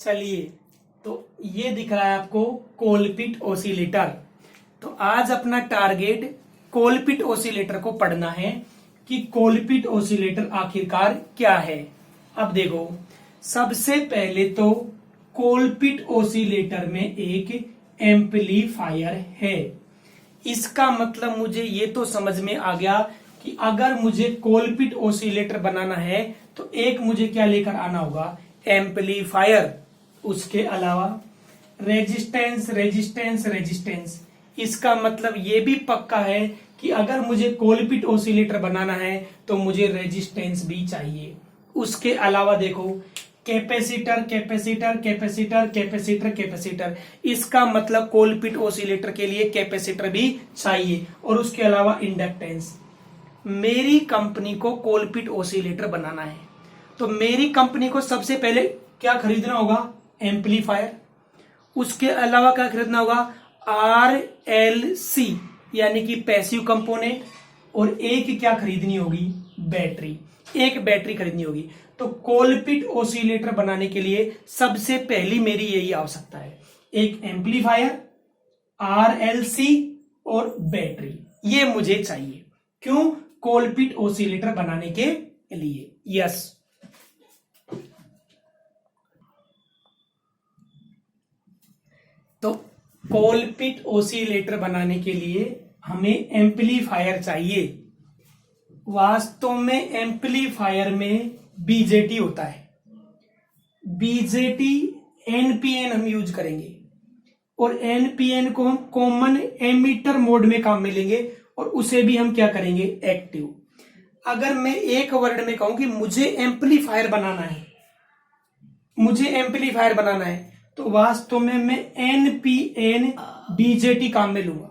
चलिए, तो ये दिख रहा है आपको कोलपिट ओसिलेटर। तो आज अपना टारगेट कोलपिट ओसिलेटर को पढ़ना है कि कोलपिट ओसिलेटर आखिरकार क्या है। अब देखो, सबसे पहले तो कोलपिट ओसिलेटर में एक एम्पलीफायर है। इसका मतलब मुझे ये तो समझ में आ गया कि अगर मुझे कोलपिट ओसिलेटर बनाना है तो एक मुझे क्या लेकर आना होगा, एम्पलीफायर। उसके अलावा रेजिस्टेंस रेजिस्टेंस रेजिस्टेंस। इसका मतलब ये भी पक्का है कि अगर मुझे कोलपिट ओसिलेटर बनाना है तो मुझे रेजिस्टेंस भी चाहिए। उसके अलावा देखो, capacitor capacitor capacitor capacitor capacitor. इसका मतलब कोलपिट ओसिलेटर के लिए कैपेसिटर भी चाहिए। और उसके अलावा इंडक्टेंस। मेरी कंपनी को कोलपिट ओसिलेटर बनाना है तो मेरी कंपनी को सबसे पहले क्या खरीदना होगा, एम्पलीफायर। उसके अलावा क्या खरीदना होगा, RLC यानी कि पैसिव कंपोनेंट। और एक क्या खरीदनी होगी, बैटरी। एक बैटरी खरीदनी होगी। तो कोलपिट ओसिलेटर बनाने के लिए सबसे पहली मेरी यही आवश्यकता है, एक एम्पलीफायर, RLC और बैटरी। ये मुझे चाहिए। क्यों, कोलपिट ओसिलेटर बनाने के लिए। यस, तो कोलपिट ओसिलेटर बनाने के लिए हमें एम्पलीफायर चाहिए। वास्तव में एम्पलीफायर में बीजेटी होता है। बीजेटी एनपीएन हम यूज करेंगे और एनपीएन को हम कॉमन एमिटर मोड में काम में लेंगे और उसे भी हम क्या करेंगे, एक्टिव। अगर मैं एक वर्ड में कहूं कि मुझे एम्पलीफायर बनाना है, मुझे एम्पलीफायर बनाना है, तो वास्तव में मैं एनपीएन बीजेटी काम में लूंगा।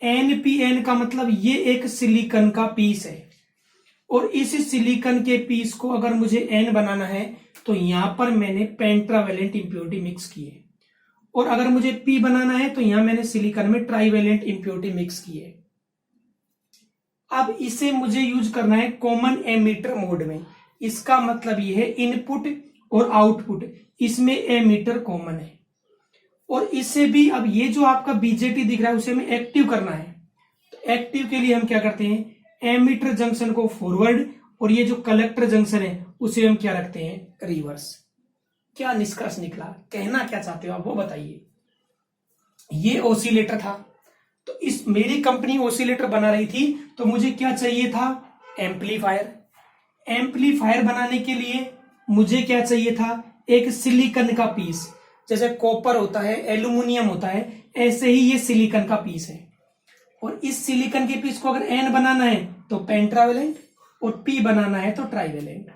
एनपीएन का मतलब ये एक सिलिकॉन का पीस है और इस सिलिकॉन के पीस को अगर मुझे एन बनाना है तो यहां पर मैंने पेंट्रावेलेंट इंप्योरिटी मिक्स की है। और अगर मुझे पी बनाना है तो यहां मैंने सिलिकॉन में ट्राइवेलेंट इंप्योरिटी मिक्स की है। अब इसे मुझे यूज करना है कॉमन एमिटर मोड में। इसका मतलब ये है इनपुट और आउटपुट, इसमें एमिटर कॉमन है। और इससे भी अब ये जो आपका बीजेटी दिख रहा है उसे हमें एक्टिव करना है। तो एक्टिव के लिए हम क्या करते हैं, एमिटर जंक्शन को फॉरवर्ड और ये जो कलेक्टर जंक्शन है उसे हम क्या रखते हैं, रिवर्स। क्या निष्कर्ष निकला, कहना क्या चाहते हो आप वो बताइए। ये ओसिलेटर था, तो इस मेरी कंपनी ओसिलेटर बना रही थी तो मुझे क्या चाहिए था, एम्पलीफायर। एम्पलीफायर बनाने के लिए मुझे क्या चाहिए था, एक सिलिकॉन का पीस। जैसे कॉपर होता है, एल्यूमिनियम होता है, ऐसे ही ये सिलिकॉन का पीस है। और इस सिलिकॉन के पीस को अगर एन बनाना है तो पेंट्रावेलेंट और पी बनाना है तो ट्राइवेलेंट।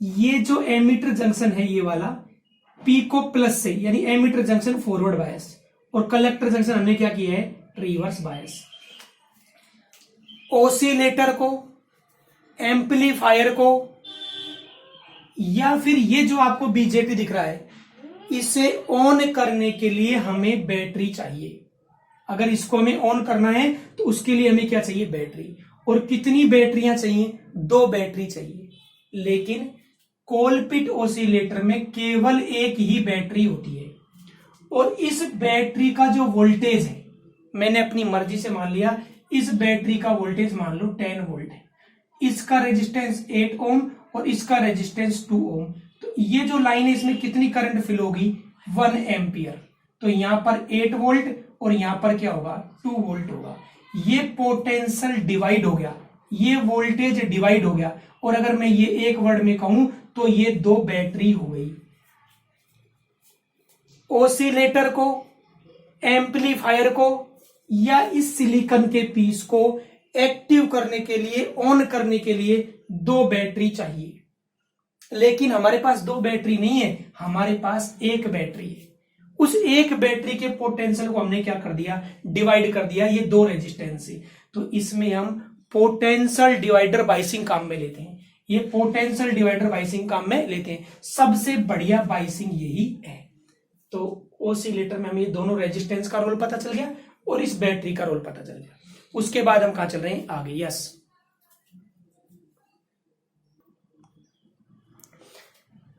ये जो एमिटर जंक्शन है ये वाला, पी को प्लस से यानी एमिटर जंक्शन फॉरवर्ड बायस और कलेक्टर जंक्शन हमने क्या किया है, रिवर्स बायस। ओसिलेटर को, एम्पलीफायर को या फिर ये जो आपको बीजेटी दिख रहा है इसे ऑन करने के लिए हमें बैटरी चाहिए। अगर इसको हमें ऑन करना है तो उसके लिए हमें क्या चाहिए, बैटरी। और कितनी बैटरियां चाहिए, 2 बैटरी चाहिए। लेकिन कोलपिट ओसिलेटर में केवल एक ही बैटरी होती है और इस बैटरी का जो वोल्टेज है, मैंने अपनी मर्जी से मान लिया, इस बैटरी का वोल्टेज मान लो 10 वोल्ट है। इसका रेजिस्टेंस 8 ओम और इसका रेजिस्टेंस 2 ओम। तो ये जो लाइन है इसमें कितनी करंट फिल होगी, 1 एम्पियर। तो यहां पर 8 वोल्ट और यहां पर क्या होगा, 2 वोल्ट होगा। ये पोटेंशियल डिवाइड हो गया, ये वोल्टेज डिवाइड हो गया। और अगर मैं ये एक वर्ड में कहूं तो ये 2 बैटरी हो गई। ओसिलेटर को, एम्पलीफायर को या इस सिलिकॉन के पीस को एक्टिव करने के लिए, ऑन करने के लिए 2 बैटरी चाहिए। लेकिन हमारे पास 2 बैटरी नहीं है, हमारे पास एक बैटरी है। उस एक बैटरी के पोटेंशियल को हमने क्या कर दिया, डिवाइड कर दिया ये 2 रेजिस्टेंस से। तो इसमें हम पोटेंशियल डिवाइडर बाइसिंग काम में लेते हैं। ये पोटेंशियल डिवाइडर बाइसिंग काम में लेते हैं। सबसे बढ़िया बाइसिंग यही है। तो ओसिलेटर में हमें ये दोनों रेजिस्टेंस का रोल पता चल गया और इस बैटरी का रोल पता चल गया। उसके बाद हम कहां चल रहे हैं, आगे। यस,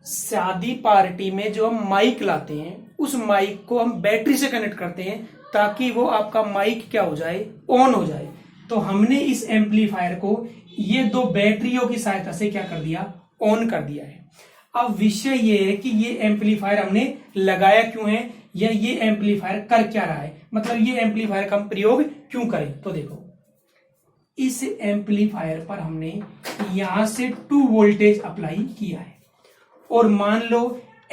शादी पार्टी में जो हम माइक लाते हैं उस माइक को हम बैटरी से कनेक्ट करते हैं ताकि वो आपका माइक क्या हो जाए, ऑन हो जाए। तो हमने इस एम्पलीफायर को ये दो बैटरियों की सहायता से क्या कर दिया, ऑन कर दिया है। अब विषय ये है कि ये एम्पलीफायर हमने लगाया क्यों है या ये एम्पलीफायर कर क्या रहा है, मतलब ये एम्पलीफायर का हम प्रयोग क्यों करें। तो देखो इस एम्पलीफायर पर हमने यहां से 2 वोल्टेज अप्लाई किया है और मान लो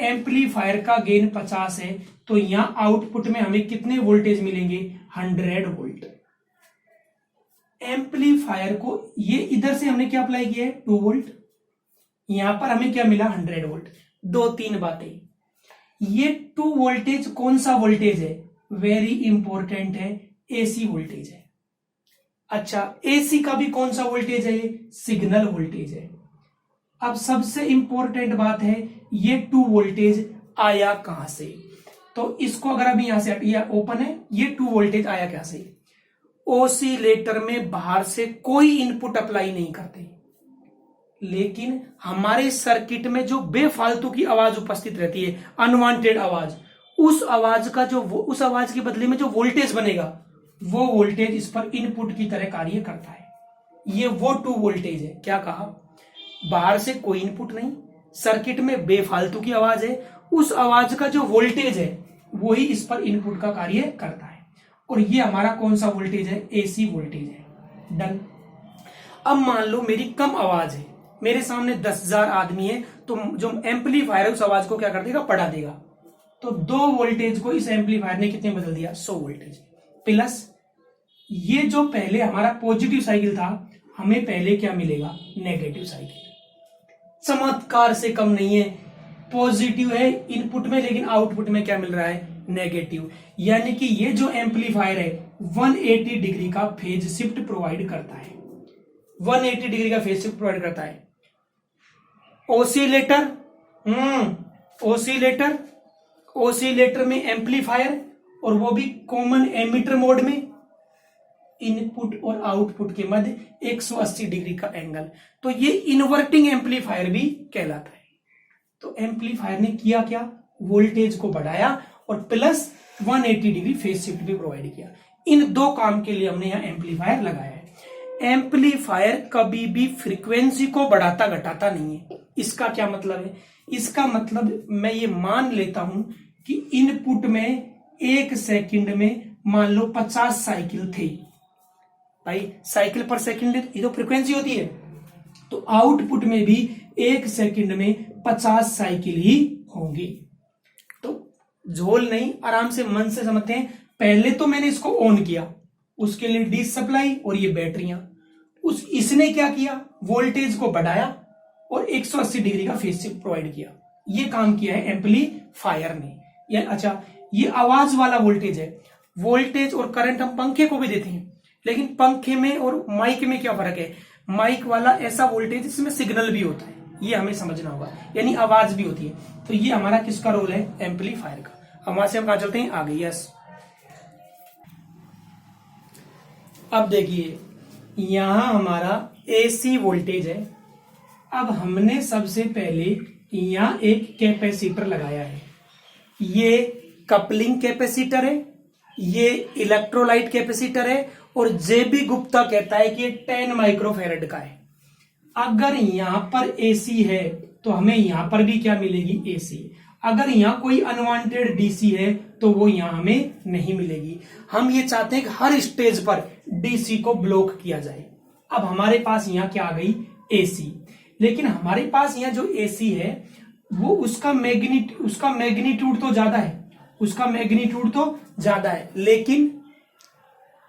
एम्पलीफायर का गेन 50 है तो यहां आउटपुट में हमें कितने वोल्टेज मिलेंगे, 100 वोल्ट। एम्पलीफायर को ये इधर से हमने क्या अप्लाई किया है, 2 वोल्ट, यहां पर हमें क्या मिला, 100 वोल्ट। 2-3 बातें, ये 2 वोल्टेज कौन सा वोल्टेज है, वेरी इंपॉर्टेंट है, एसी वोल्टेज है। अच्छा, एसी का भी कौन सा वोल्टेज है, ये सिग्नल वोल्टेज है। अब सबसे इंपॉर्टेंट बात है ये 2 वोल्टेज आया कहां से, तो इसको अगर अभी यहां से ओपन है, ये 2 वोल्टेज आया क्या से, ओसिलेटर में बाहर से कोई इनपुट अप्लाई नहीं करते, लेकिन हमारे सर्किट में जो बेफालतू की आवाज उपस्थित रहती है, अनवांटेड आवाज, उस आवाज का जो उस आवाज के बदले में जो वोल्टेज बनेगा वो वोल्टेज इस पर इनपुट की तरह कार्य करता है। ये वो 2 वोल्टेज है, क्या कहा, बाहर से कोई इनपुट नहीं, सर्किट में बेफालतू की आवाज है, उस आवाज का जो वोल्टेज है वही इस पर इनपुट का कार्य करता है, और ये हमारा कौन सा वोल्टेज है, एसी वोल्टेज है। डन। अब मान लो मेरी कम आवाज है, मेरे सामने 10,000 आदमी है, तो जो एम्पलीफायर है उस आवाज को क्या कर देगा, बढ़ा देगा। तो 2 वोल्टेज को इस एम्पलीफायर ने कितने बदल दिया, 100 वोल्टेज प्लस ये जो पहले हमारा पॉजिटिव साइकिल था, हमें पहले क्या मिलेगा, नेगेटिव साइकिल। चमत्कार से कम नहीं है, पॉजिटिव है इनपुट में लेकिन आउटपुट में क्या मिल रहा है, नेगेटिव। यानी कि ये जो एम्पलीफायर है 180 डिग्री का फेज शिफ्ट प्रोवाइड करता है, 180 डिग्री का फेज शिफ्ट प्रोवाइड करता है। ओसिलेटर, ओसिलेटर में एम्पलीफायर, और वो भी कॉमन एमिटर मोड में, इनपुट और आउटपुट के मध्य 180 डिग्री का एंगल, तो ये इन्वर्टिंग एम्पलीफायर भी कहलाता है। तो एम्पलीफायर ने किया क्या, वोल्टेज को बढ़ाया और प्लस 180 डिग्री फेज शिफ्ट भी प्रोवाइड किया। इन 2 काम के लिए हमने यहां एम्पलीफायर लगाया है। एम्पलीफायर कभी भी फ्रीक्वेंसी को बढ़ाता घटाता नहीं है। इसका क्या मतलब है, इसका मतलब मैं ये मान लेता हूं कि इनपुट में 1 सेकंड में मान लो 50 साइकिल थे, भाई साइकिल पर सेकंड ये तो फ्रीक्वेंसी होती है, तो आउटपुट में भी 1 सेकंड में 50 साइकिल ही होंगी। तो झोल नहीं, आराम से मन से समझते हैं। पहले तो मैंने इसको ऑन किया, उसके लिए डी सप्लाई और ये बैटरियां, इसने क्या किया, वोल्टेज को बढ़ाया और 180 डिग्री का फेज शिफ्ट प्रोवाइड किया। ये काम किया है एम्पलीफायर ने। अच्छा, ये आवाज वाला वोल्टेज है। वोल्टेज और करंट हम पंखे को भी देते हैं, लेकिन पंखे में और माइक में क्या फर्क है, माइक वाला ऐसा वोल्टेज जिसमें सिग्नल भी होता है, ये हमें समझना होगा, यानी आवाज भी होती है। तो ये हमारा किसका रोल है, एम्पलीफायर का। वहां से हम कहा चलते हैं आगे। यस, अब देखिए यहां हमारा एसी वोल्टेज है। अब हमने सबसे पहले यहां एक कैपेसिटर लगाया है, ये कपलिंग कैपेसिटर है, ये इलेक्ट्रोलाइट कैपेसिटर है, और जेबी गुप्ता कहता है कि ये 10 माइक्रोफेरेड का है। अगर यहां पर एसी है तो हमें यहां पर भी क्या मिलेगी, एसी। अगर यहां कोई अनवांटेड डीसी है तो वो यहां हमें नहीं मिलेगी। हम ये चाहते हैं कि हर स्टेज पर डीसी को ब्लॉक किया जाए। अब हमारे पास यहां क्या आ गई, एसी। लेकिन हमारे पास यहां जो एसी है वो उसका मैग्नीट्यूड तो ज्यादा है, लेकिन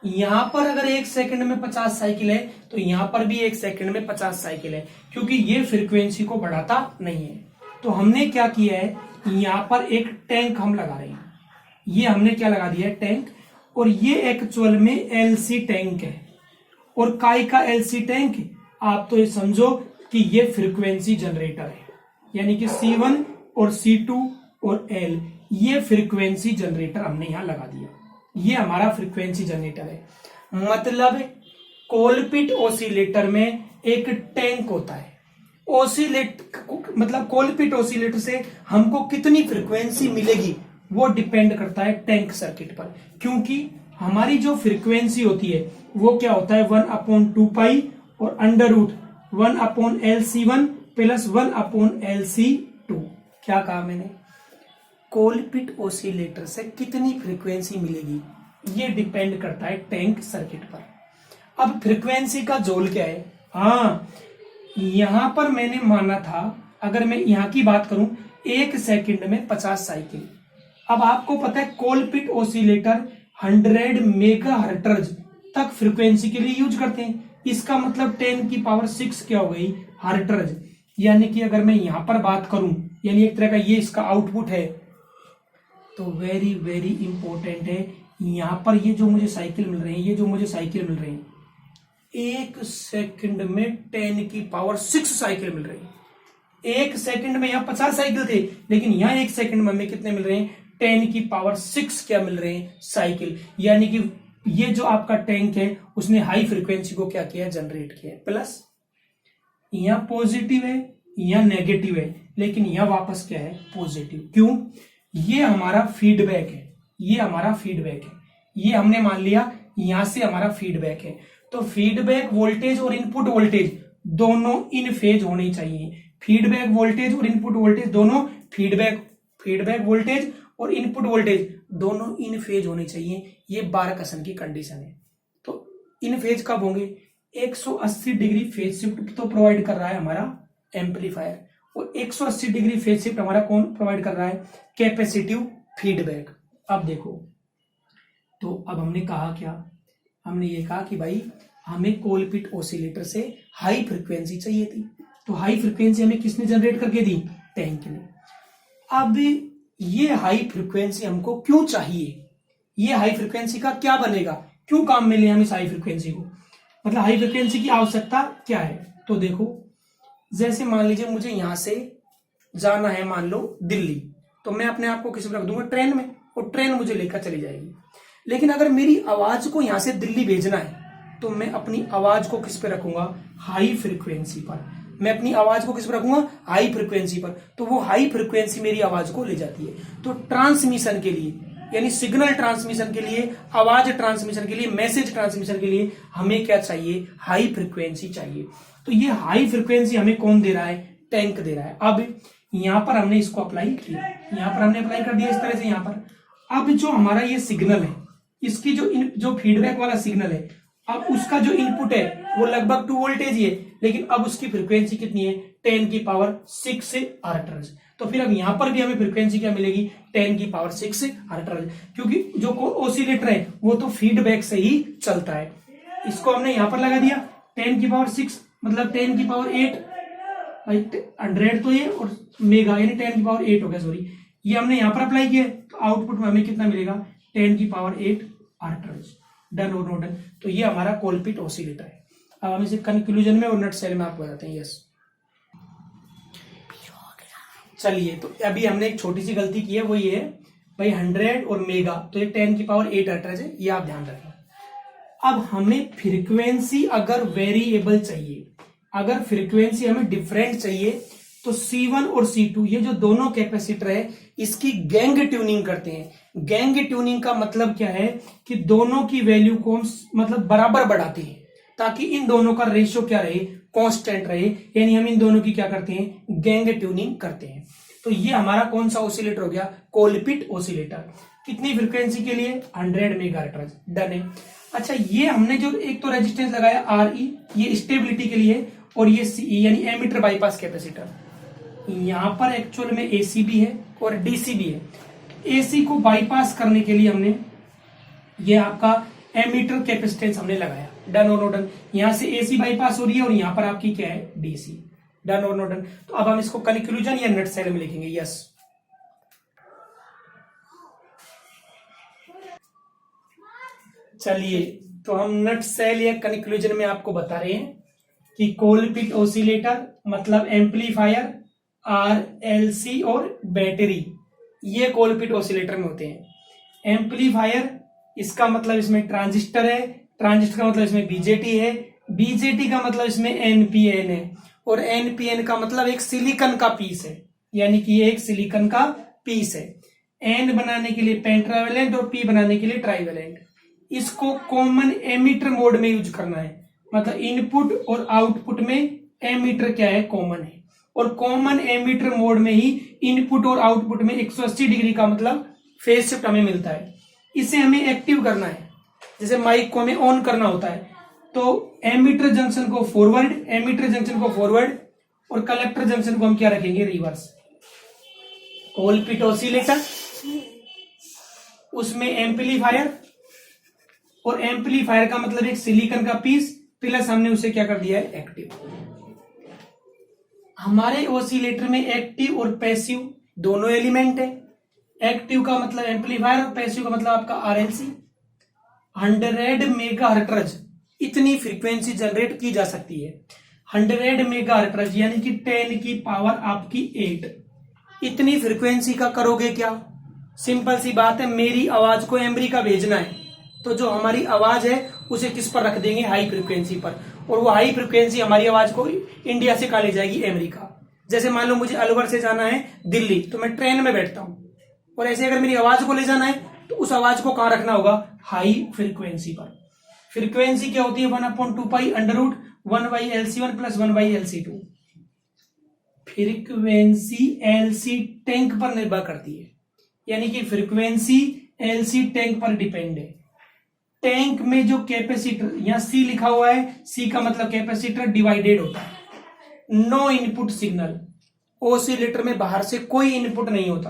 यहां पर अगर 1 सेकंड में 50 साइकिल है तो यहां पर भी 1 सेकंड में 50 साइकिल है, क्योंकि ये फ्रीक्वेंसी को बढ़ाता नहीं है। तो हमने क्या किया है, यहां पर एक टैंक हम लगा रहे हैं। ये हमने क्या लगा दिया है, टैंक। और ये एक्चुअल में एलसी टैंक है। और काय का एलसी टैंक, आप तो ये समझो कि ये फ्रीक्वेंसी जनरेटर है, यानी कि C1 और C2 और L, ये फ्रीक्वेंसी जनरेटर हमने यहां लगा दिया। ये हमारा फ्रीक्वेंसी जनरेटर है। मतलब कोलपिट ऑसिलेटर में एक टैंक होता है, ओसिलेट मतलब कोलपिट ओसिलेटर से हमको कितनी फ्रीक्वेंसी मिलेगी वो डिपेंड करता है टैंक सर्किट पर, क्योंकि हमारी जो फ्रीक्वेंसी होती है वो क्या होता है 1/2 और under root 1/LC1 plus 1/LC2। क्या कहा मैंने? कोलपिट ओसिलेटर से कितनी फ्रीक्वेंसी मिलेगी ये डिपेंड करता है टैंक सर्किट पर। अब फ्रीक्वेंसी का जोल क्या है? हाँ, यहां पर मैंने माना था, अगर मैं यहां की बात करूं 1 सेकंड में 50 साइकिल। अब आपको पता है कोलपिट ओसिलेटर 100 मेगाहर्ट्ज तक फ्रीक्वेंसी के लिए यूज करते हैं। इसका मतलब 10⁶ क्या हो गई? हर्ट्ज। यानी कि अगर मैं यहां पर बात करूं, यानी एक तरह का ये इसका आउटपुट है, तो वेरी वेरी इंपॉर्टेंट है, यहां पर ये जो मुझे साइकिल मिल रहे हैं, ये जो मुझे साइकिल मिल रहे हैं 1 सेकंड में 10⁶ साइकिल मिल रही है। 1 सेकंड में यहां 50 साइकिल थे, लेकिन यहां 1 सेकंड में हमें कितने मिल रहे हैं? 10⁶ क्या मिल रहे हैं? साइकिल। यानी कि ये जो आपका टैंक है उसने हाई फ्रीक्वेंसी को क्या किया? जनरेट किया। प्लस यहां पॉजिटिव है, यहां नेगेटिव है, लेकिन यहां वापस क्या है? पॉजिटिव। क्यों? ये हमारा फीडबैक है, ये हमारा फीडबैक है, ये हमने मान लिया यहां से हमारा फीडबैक है। तो फीडबैक वोल्टेज और इनपुट वोल्टेज दोनों इन फेज होने चाहिए। फीडबैक वोल्टेज और इनपुट वोल्टेज दोनों फीडबैक वोल्टेज और इनपुट वोल्टेज दोनों इन फेज होने चाहिए। ये बारकसन की कंडीशन है। तो इन फेज कब होंगे? 180 डिग्री फेज शिफ्ट तो प्रोवाइड कर रहा है हमारा एम्पलीफायर, और 180 डिग्री फेज शिफ्ट हमारा कौन प्रोवाइड कर रहा है? Capacitive feedback. अब देखो, तो अब हमने कहा क्या? हमने ये कहा कि भाई हमें कोलपिट ओसिलेटर से हाई फ्रीक्वेंसी चाहिए थी, तो हाई फ्रीक्वेंसी हमें किसने जनरेट करके दी? टैंक ने। अब ये हाई फ्रीक्वेंसी हमको क्यों चाहिए? ये हाई फ्रीक्वेंसी का क्या बनेगा? क्यों काम में ले हम इस हाई फ्रीक्वेंसी को? मतलब हाई फ्रीक्वेंसी की आवश्यकता क्या है? तो देखो, जैसे मान लीजिए मुझे यहां से जाना है, मान लो दिल्ली, तो मैं अपने आप को किस में रख दूंगा? ट्रेन में, और ट्रेन मुझे लेकर चली जाएगी। लेकिन अगर मेरी आवाज को यहां से दिल्ली भेजना है, तो मैं अपनी आवाज को किस पे रखूंगा? हाई फ्रीक्वेंसी पर। मैं अपनी आवाज को किस पर रखूंगा? हाई फ्रीक्वेंसी पर। तो वो हाई फ्रीक्वेंसी मेरी आवाज को ले जाती है। तो ट्रांसमिशन के लिए, यानी सिग्नल ट्रांसमिशन के लिए, आवाज ट्रांसमिशन के लिए, मैसेज ट्रांसमिशन के लिए हमें क्या चाहिए? हाई फ्रीक्वेंसी चाहिए। तो ये हाई फ्रीक्वेंसी हमें कौन दे रहा है? टैंक दे रहा है। अब यहां पर हमने इसको अप्लाई किया, यहां पर हमने अप्लाई कर दिया इस तरह से यहां पर। अब जो हमारा ये सिग्नल है, इसकी जो फीडबैक वाला सिग्नल है, अब उसका जो इनपुट है वो लगभग 2 वोल्टेज ही है, लेकिन अब उसकी फ्रीक्वेंसी कितनी है? 10⁶ हर्ट्ज। तो फिर अब यहां पर भी हमें फ्रीक्वेंसी क्या मिलेगी? 10⁶ हर्ट्ज, क्योंकि जो ओसिलेटर है वो तो फीडबैक से ही चलता है। इसको हमने यहां पर लगा दिया 10⁶, मतलब 10⁸ भाई 100 तो ये और मेगा, यानी 10⁸ हो गया, सॉरी, ये हमने यहां पर अप्लाई किया, तो आउटपुट में हमें कितना मिलेगा? 10⁸ हर्ट्ज। डन और नो डन? तो ये हमारा कोलपिट ओसिलेटर है। अब हम इसे कंक्लूजन में और नट सेल में आपको बताते हैं। यस, चलिए, तो अभी हमने एक छोटी सी गलती की है, वो ये है भाई 100 और मेगा, तो ये 10⁸ हर्ट्ज है, ये आप ध्यान रखें। अब हमें फ्रीक्वेंसी अगर वेरिएबल चाहिए, अगर फ्रीक्वेंसी हमें डिफरेंट चाहिए, तो C1 और C2 ये जो दोनों कैपेसिटर है इसकी गैंग ट्यूनिंग करते हैं। गैंग ट्यूनिंग का मतलब क्या है? कि दोनों की वैल्यू को मतलब बराबर बढ़ाते हैं, ताकि इन दोनों का रेशियो क्या रहे? कांस्टेंट रहे। यानी हम इन दोनों की क्या करते हैं? गैंग ट्यूनिंग करते हैं। तो ये हमारा कौन सा ओसिलेटर हो गया? कोलपिट ओसिलेटर। कितनी फ्रीक्वेंसी के लिए? 100 मेगाहर्ट्ज। डन है। अच्छा, ये हमने जो एक तो रेजिस्टेंस लगाया RE, ये स्टेबिलिटी के लिए, और ये CE यानी एमीटर बाईपास कैपेसिटर। यहां पर एक्चुअल में AC भी है और DC भी है। AC को बाईपास करने के लिए हमने ये आपका एमीटर कैपेसिटेंस हमने लगाया। डन और नो डन? यहां से AC बाईपास हो रही है और यहां पर आपकी क्या है? DC। डन और नो डन? तो अब हम इसको कंक्लूजन या नट सेल में लिखेंगे। यस, चलिए, तो हम नट सेल या कंक्लूजन में आपको बता रहे हैं कि कोलपिट ओसिलेटर मतलब एम्पलीफायर, RLC और बैटरी, ये कोलपिट ओसिलेटर में होते हैं। एम्पलीफायर, इसका मतलब इसमें ट्रांजिस्टर है, ट्रांजिस्टर का मतलब इसमें BJT है, BJT का मतलब इसमें NPN है, और एनपीएन का मतलब एक सिलिकॉन का पीस है, यानी कि ये एक सिलिकॉन का पीस है। एन बनाने के लिए पेंट्रावेलेंट और पी बनाने के लिए ट्राइवेलेंट। इसको कॉमन एमिटर मोड में यूज करना है, मतलब इनपुट और आउटपुट में एमिटर क्या है, कॉमन है। और कॉमन एमिटर मोड में ही इनपुट और आउटपुट में 180 डिग्री का मतलब फेज शिफ्ट हमें मिलता है। इसे हमें एक्टिव करना है, जैसे माइक को हमें ऑन करना होता है। तो एमिटर जंक्शन को फॉरवर्ड, एमिटर जंक्शन को फॉरवर्ड और कलेक्टर जंक्शन को हम क्या रखेंगे, रिवर्स। कोलपिट ऑसिलेटर, उसमें एम्पलीफायर, और एम्पलीफायर का मतलब एक सिलिकॉन का पीस प्लस हमने उसे क्या कर दिया है, एक्टिव। हमारे ऑसिलेटर में एक्टिव और पैसिव दोनों एलिमेंट है। एक्टिव का मतलब एम्पलीफायर और पैसिव का मतलब आपका आरएलसी। 100 मेगाहर्ट्ज इतनी फ्रीक्वेंसी जनरेट की जा सकती है। 100 मेगाहर्ट्ज यानी कि 10 की पावर आपकी 8। इतनी फ्रीक्वेंसी का करोगे क्या, सिंपल सी बात है, मेरी आवाज को अमेरिका भेजना है तो जो हमारी आवाज है उसे किस पर रख देंगे, हाई फ्रीक्वेंसी पर। और वो हाई फ्रीक्वेंसी हमारी आवाज को इंडिया से कहा ले जाएगी, अमेरिका। जैसे मान लो मुझे अलवर से जाना है दिल्ली, तो मैं ट्रेन में बैठता हूं, और ऐसे अगर मेरी आवाज को ले जाना है तो उस आवाज को कहां रखना होगा, हाई फ्रीक्वेंसी पर। फ्रीक्वेंसी क्या होती है, 1/2π√1/LC1 + 1/LC2। Frequency LC tank पर निर्भर करती है, यानी कि फ्रीक्वेंसी एलसी टैंक पर डिपेंड है। टैंक में जो कैपेसिटर, यहां सी लिखा हुआ है, सी का मतलब कैपेसिटर डिवाइडेड होता है। नो इनपुट सिग्नल, ऑसिलेटर में बाहर से कोई इनपुट नहीं होता।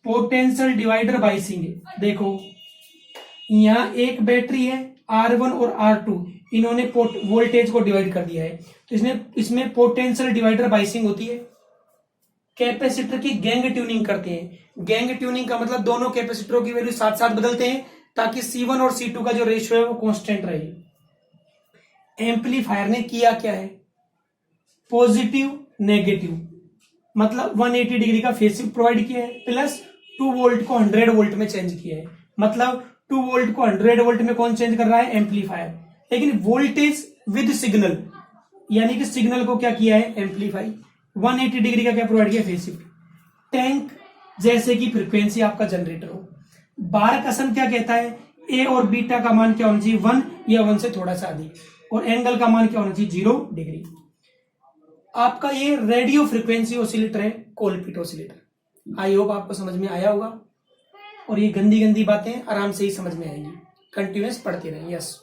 पोटेंशियल डिवाइडर बाइसिंग है, देखो यहां एक बैटरी है R1 और R2, इन्होंने वोल्टेज को डिवाइड कर दिया है, तो इसमें पोटेंशियल डिवाइडर बाइसिंग होती है। कैपेसिटर की गैंग ट्यूनिंग करते हैं। गैंग ट्यूनिंग का मतलब दोनों कैपेसिटरों की वैल्यू साथ साथ बदलते हैं ताकि C1 और C2 का जो रेशियो है वो कांस्टेंट रहे। एम्पलीफायर ने किया क्या है, पॉजिटिव नेगेटिव, मतलब 180 डिग्री का फेज शिफ्ट प्रोवाइड किया है, प्लस 2 वोल्ट को 100 वोल्ट में चेंज किया है। मतलब 2 वोल्ट को 100 वोल्ट में कौन चेंज कर रहा है, एम्पलीफायर। लेकिन वोल्टेज विद सिग्नल, यानी कि सिग्नल को क्या किया है, एम्पलीफाई। 180 डिग्री का क्या प्रोवाइड किया, फेज शिफ्ट। टैंक जैसे कि फ्रीक्वेंसी आपका जनरेटर हो। बार कसम क्या कहता है, ए और बीटा का मान क्या होना चाहिए, 1 या 1 से थोड़ा सा अधिक, और एंगल का मान क्या होना चाहिए, 0 डिग्री। आपका ये रेडियो फ्रीक्वेंसी ऑसिलेटर है, कोलपिट ऑसिलेटर। आई होप आपको समझ में आया होगा, और ये गंदी गंदी बातें आराम से ही समझ में आएंगी। कंटिन्यूअस पढ़ते रहें। यस।